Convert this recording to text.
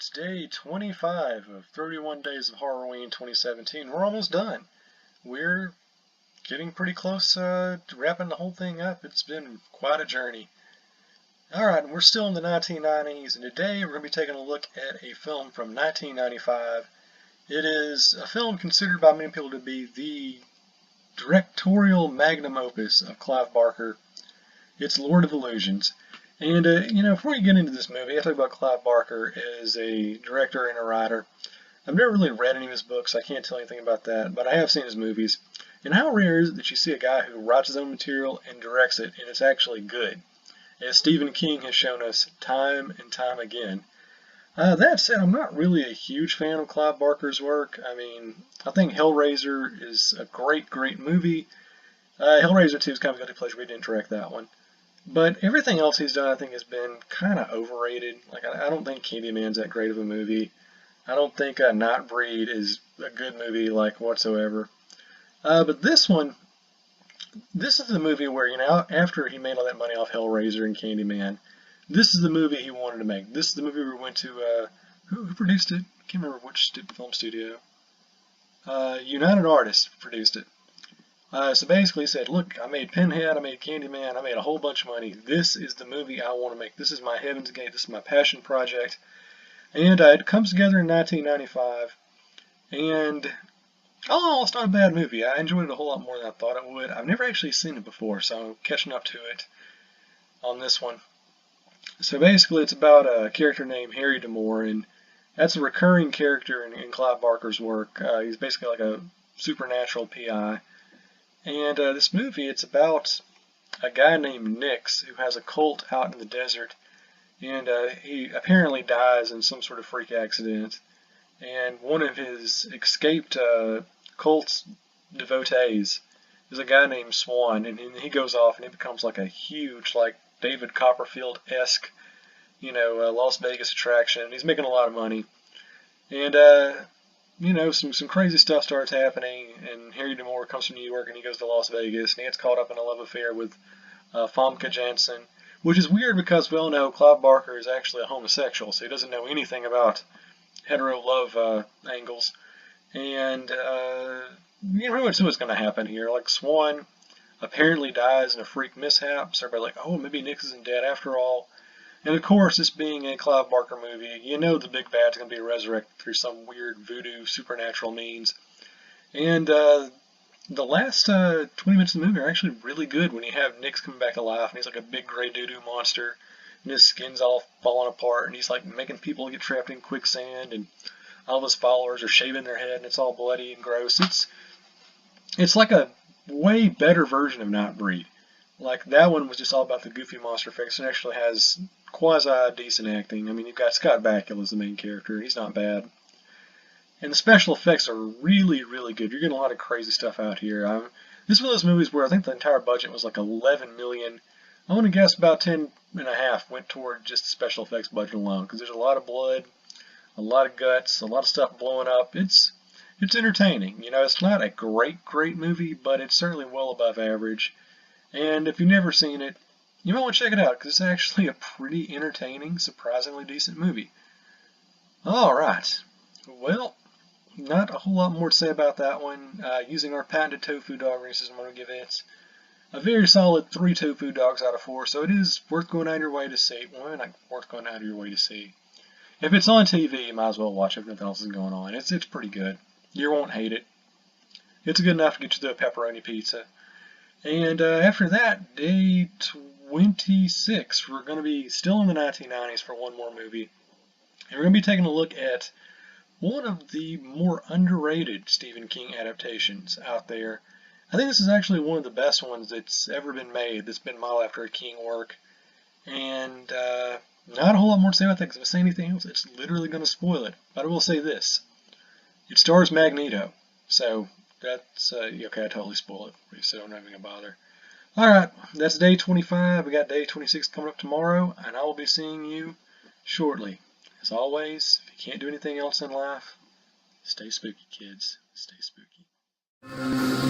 It's day 25 of 31 Days of Horror-Ween 2017. We're almost done. We're getting pretty close to wrapping the whole thing up. It's been quite a journey. Alright, we're still in the 1990s, and today we're going to be taking a look at a film from 1995. It is a film considered by many people to be the directorial magnum opus of Clive Barker. It's Lord of Illusions. And, before you get into this movie, I talk about Clive Barker as a director and a writer. I've never really read any of his books, so I can't tell anything about that, but I have seen his movies. And how rare is it that you see a guy who writes his own material and directs it, and it's actually good, as Stephen King has shown us time and time again. That said, I'm not really a huge fan of Clive Barker's work. I think Hellraiser is a great, great movie. Hellraiser 2 is kind of a guilty pleasure. We didn't direct that one. But everything else he's done, I think, has been kind of overrated. I don't think Candyman's that great of a movie. I don't think Nightbreed is a good movie, whatsoever. But this one, this is the movie where, after he made all that money off Hellraiser and Candyman, this is the movie he wanted to make. This is the movie we went to, who produced it? I can't remember which film studio. United Artists produced it. So basically he said, look, I made Pinhead, I made Candyman, I made a whole bunch of money. This is the movie I want to make. This is my Heaven's Gate. This is my passion project. And it comes together in 1995. And all in all, it's not a bad movie. I enjoyed it a whole lot more than I thought it would. I've never actually seen it before, so I'm catching up to it on this one. So basically it's about a character named Harry D'Amour, and that's a recurring character in Clive Barker's work. He's basically like a supernatural PI. And this movie, it's about a guy named Nix who has a cult out in the desert, and he apparently dies in some sort of freak accident. And one of his escaped cult devotees is a guy named Swan, and he goes off and he becomes like a huge, David Copperfield-esque, Las Vegas attraction. He's making a lot of money, and some crazy stuff starts happening, and Harry D'Amour comes from New York and he goes to Las Vegas, and he gets caught up in a love affair with Famke Janssen, which is weird because we all know Clive Barker is actually a homosexual, so he doesn't know anything about hetero love angles. And pretty much what's going to happen here. Swan apparently dies in a freak mishap, so everybody's like, oh, maybe Nix isn't dead after all. And of course, this being a Clive Barker movie, the big bad's going to be resurrected through some weird voodoo supernatural means. And the last 20 minutes of the movie are actually really good when you have Nix coming back to life, and he's like a big gray doo-doo monster, and his skin's all falling apart, and he's making people get trapped in quicksand, and all of his followers are shaving their head, and it's all bloody and gross. It's like a way better version of Nightbreed. That one was just all about the goofy monster effects, and actually has quasi-decent acting. You've got Scott Bakula as the main character. He's not bad. And the special effects are really, really good. You're getting a lot of crazy stuff out here. This is one of those movies where I think the entire budget was $11 million. I want to guess about 10.5 went toward just the special effects budget alone, because there's a lot of blood, a lot of guts, a lot of stuff blowing up. It's entertaining. It's not a great, great movie, but it's certainly well above average. And if you've never seen it, you might want to check it out, because it's actually a pretty entertaining, surprisingly decent movie. Alright, well, not a whole lot more to say about that one. Using our patented tofu dog rating system, I'm going to give it a very solid 3 tofu dogs out of 4, so it is worth going out of your way to see. Well, not worth going out of your way to see. If it's on TV, you might as well watch it if nothing else is going on. It's pretty good. You won't hate it. It's good enough to get you the pepperoni pizza. And after that, day 26, we're going to be still in the 1990s for one more movie. And we're going to be taking a look at one of the more underrated Stephen King adaptations out there. I think this is actually one of the best ones that's ever been made that's been modeled after a King work. And not a whole lot more to say about that, because if I say anything else, it's literally going to spoil it. But I will say this. It stars Magneto. So that's, okay, I totally spoiled it for you, so I'm not even going to bother. Alright, that's day 25. We got day 26 coming up tomorrow, and I will be seeing you shortly. As always, if you can't do anything else in life, stay spooky, kids. Stay spooky.